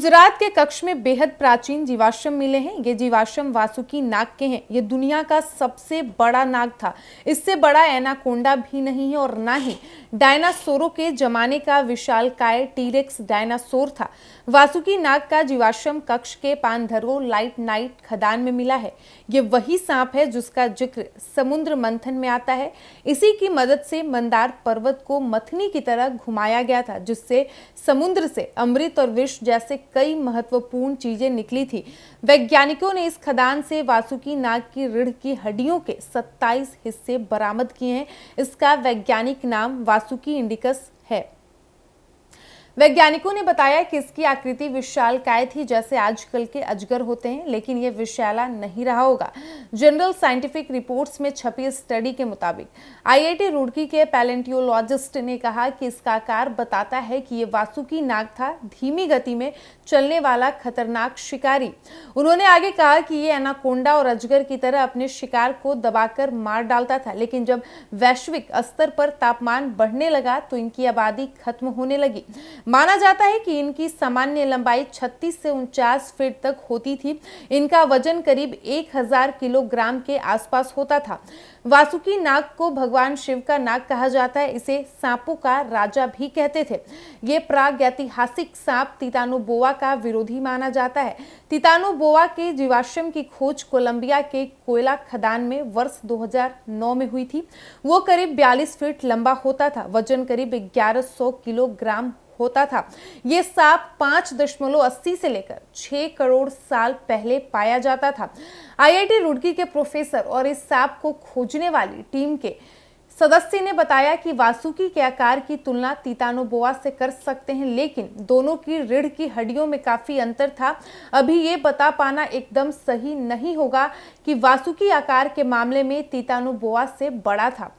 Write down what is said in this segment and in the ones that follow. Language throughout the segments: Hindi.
गुजरात के कच्छ में बेहद प्राचीन जीवाश्म मिले हैं। ये जीवाश्म वासुकी नाग के हैं। ये दुनिया का सबसे बड़ा नाग था। इससे बड़ा एनाकोंडा भी नहीं है और ना ही डायनासोरों के जमाने का विशालकाय टीरेक्स डायनासोर था। वासुकी नाग का जीवाश्म कच्छ के पानधरो लाइट नाइट खदान में मिला है। ये वही सांप है जिसका जिक्र समुद्र मंथन में आता है। इसी की मदद से मंदार पर्वत को मथनी की तरह घुमाया गया था, जिससे समुद्र से अमृत और विष जैसे कई महत्वपूर्ण चीजें निकली थी। वैज्ञानिकों ने इस खदान से वासुकी नाग की रीढ़ की हड्डियों के 27 हिस्से बरामद किए हैं। इसका वैज्ञानिक नाम वासुकी इंडिकस है। वैज्ञानिकों ने बताया कि इसकी आकृति विशालकाय थी, जैसे आजकल के अजगर होते हैं, लेकिन यह विशाला नहीं रहा होगा। जनरल साइंटिफिक रिपोर्ट्स में छपी स्टडी के मुताबिक आईआईटी रुड़की के पैलेंटियोलॉजिस्ट ने कहा कि इसका आकार बताता है कि यह वासुकी नाग था, धीमी गति में चलने वाला खतरनाक शिकारी। उन्होंने आगे कहा कि यह एनाकोंडा और अजगर की तरह अपने शिकार को दबाकर मार डालता था, लेकिन जब वैश्विक स्तर पर तापमान बढ़ने लगा तो इनकी आबादी खत्म होने लगी। माना जाता है कि इनकी सामान्य लंबाई 36 से 49 फीट तक होती थी। इनका वजन करीब 1000 किलोग्राम के आसपास होता था। वासुकी नाग को भगवान शिव का नाग कहा जाता है। इसे सांपों का राजा भी कहते थे। ये प्रागैतिहासिक सांप तितानोबोआ का विरोधी माना जाता है। तितानोबोआ के जीवाश्म की खोज कोलंबिया के कोयला खदान में वर्ष 2009 में हुई थी। वो करीब 42 फीट लंबा होता था। वजन करीब 1100 किलोग्राम होता था। ये सांप 5.80 से लेकर 6 करोड़ साल पहले पाया जाता था। आईआईटी रुड़की के प्रोफेसर और इस सांप को खोजने वाली टीम के सदस्य ने बताया कि वासुकी के आकार की तुलना तितानोबोआ से कर सकते हैं, लेकिन दोनों की रीढ़ की हड्डियों में काफी अंतर था। अभी ये बता पाना एकदम सही नहीं होगा कि वासुकी आकार के मामले में तितानोबोआ से बड़ा था।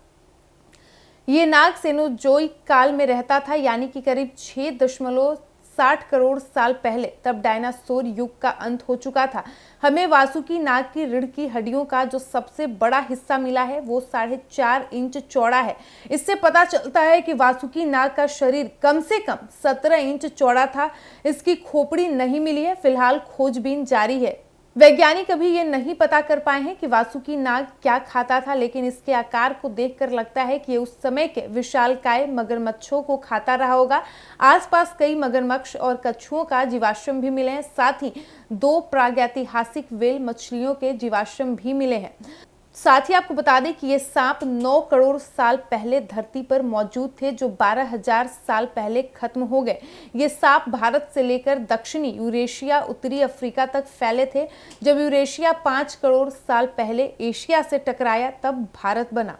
ये नाग सेनोजोइक काल में रहता था, यानी कि करीब 6.60 करोड़ साल पहले। तब डायनासोर युग का अंत हो चुका था। हमें वासुकी नाग की रीढ़ की हड्डियों का जो सबसे बड़ा हिस्सा मिला है वो 4.5 इंच चौड़ा है। इससे पता चलता है कि वासुकी नाग का शरीर कम से कम 17 इंच चौड़ा था। इसकी खोपड़ी नहीं मिली है। फिलहाल खोजबीन जारी है। वैज्ञानिक अभी ये नहीं पता कर पाए हैं कि वासुकी नाग क्या खाता था, लेकिन इसके आकार को देखकर लगता है कि ये उस समय के विशालकाय मगरमच्छों को खाता रहा होगा। आसपास कई मगरमच्छ और कछुओं का जीवाश्म भी मिले हैं। साथ ही 2 प्रागैतिहासिक व्हेल मछलियों के जीवाश्म भी मिले हैं। साथ ही आपको बता दें कि ये सांप 9 करोड़ साल पहले धरती पर मौजूद थे, जो 12,000 साल पहले खत्म हो गए। ये सांप भारत से लेकर दक्षिणी यूरेशिया, उत्तरी अफ्रीका तक फैले थे। जब यूरेशिया 5 करोड़ साल पहले एशिया से टकराया, तब भारत बना।